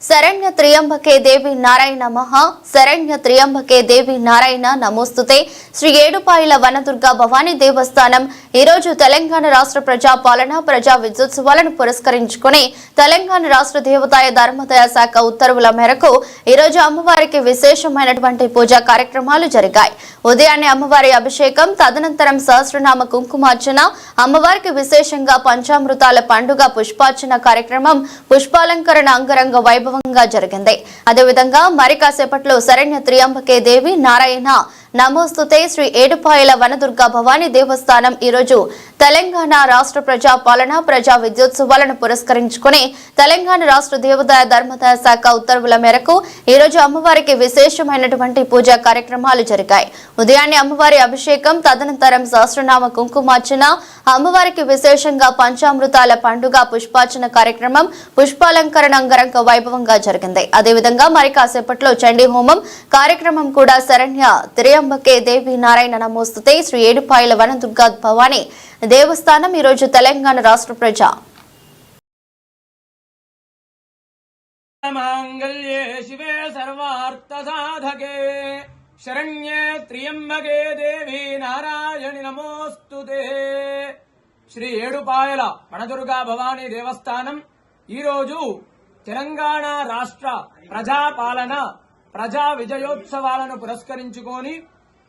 శరణ్య త్రియంబకే దేవి నారాయణ మహా శరణ్య త్రియంబకే దేవి నారాయణ నమోస్తుతే శ్రీ ఏడుపాయల వనదుర్గ భవానీ దేవస్థానం ఈ రోజు తెలంగాణ రాష్ట్ర ప్రజా పాలన ప్రజా విజయోత్సవాలను పురస్కరించుకుని తెలంగాణ రాష్ట్ర దేవతాయ ధర్మదయ శాఖ ఉత్తర్వుల మేరకు ఈ రోజు అమ్మవారికి విశేషమైనటువంటి పూజా కార్యక్రమాలు జరిగాయి. ఉదయాన్నే అమ్మవారి అభిషేకం, తదనంతరం సహస్రనామ కుంకుమార్చన, అమ్మవారికి విశేషంగా పంచామృతాల పండుగ పుష్పార్చన కార్యక్రమం, పుష్పాలంకరణ అంగరంగ వైభవంగా జరిగింది. అదేవిధంగా మరి కాసేపట్లో శరణ్య త్రియంబకే దేవి నారాయణ నమోస్తుతే శ్రీ ఏడుపాయల వనదుర్గ భవానీ దేవస్థానం ఈ రోజు తెలంగాణ రాష్ట్ర ప్రజా పాలన ప్రజా విజయోత్సవాలను పురస్కరించుకుని తెలంగాణ రాష్ట్ర దేవదాయ ధర్మదాయ శాఖ ఉత్తర్వుల మేరకు ఈ రోజు అమ్మవారికి విశేషమైనటువంటి పూజా కార్యక్రమాలు జరిగాయి. ఉదయాన్నే అమ్మవారి అభిషేకం, తదనంతరం సహస్రనామ కుంకుమార్చన, అమ్మవారికి విశేషంగా పంచామృతాల పండుగ పుష్పార్చన కార్యక్రమం, పుష్పాలంకరణ అంగరంగ వైభవంగా జరిగింది. అదేవిధంగా మరి కాసేపట్లో చండీ హోమం కార్యక్రమం కూడా శరణ్య త్రియంబకే దేవి నారాయణ నమోస్తుతే శ్రీ ఏడుపాయల వనదుర్గ భవానీ దేవస్థానం ఈ రోజు తెలంగాణ రాష్ట్ర ప్రజా మాంగళ్యే శివే సర్వార్థ సాధకే శరణ్యే త్రియంబకే దేవి నారాయణి నమోస్తుతే. శ్రీ ఏడుపాయల వనదుర్గా భవానీ దేవస్థానం ఈరోజు తెలంగాణ రాష్ట్ర ప్రజాపాలన ప్రజా విజయోత్సవాలను పురస్కరించుకొని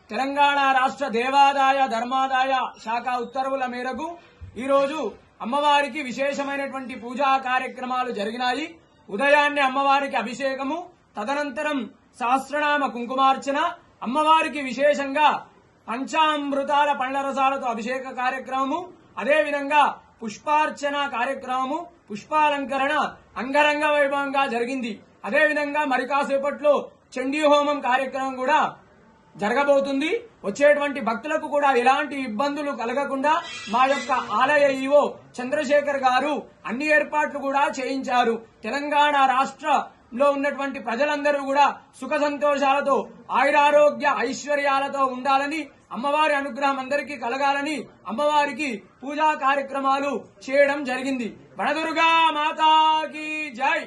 తెలంగాణ రాష్ట్ర దేవాదాయ ధర్మాదాయ శాఖ ఉత్తర్వుల మేరకు ఈరోజు అమ్మవారికి విశేషమైనటువంటి పూజా కార్యక్రమాలు జరిగినాయి. ఉదయాన్నే అమ్మవారికి అభిషేకము, తదనంతరం సహస్రనామ కుంకుమార్చన, అమ్మవారికి విశేషంగా పంచామృతాల పండ్ల రసాలతో అభిషేక కార్యక్రమము, అదేవిధంగా పుష్పార్చన కార్యక్రమము, పుష్పాలంకరణ అంగరంగ వైభవంగా జరిగింది. అదేవిధంగా మరి కాసేపట్లో చండీ హోమం కార్యక్రమం కూడా జరగబోతుంది. వచ్చేటువంటి భక్తులకు కూడా ఎలాంటి ఇబ్బందులు కలగకుండా మా యొక్క ఆలయ ఈవో చంద్రశేఖర్ గారు అన్ని ఏర్పాట్లు కూడా చేయించారు. తెలంగాణ రాష్ట్రంలో ఉన్నటువంటి ప్రజలందరూ కూడా సుఖ సంతోషాలతో ఆయురారోగ్య ఐశ్వర్యాలతో ఉండాలని, అమ్మవారి అనుగ్రహం అందరికీ కలగాలని అమ్మవారికి పూజా కార్యక్రమాలు చేయడం జరిగింది. వనదుర్గా మాతాకి జై.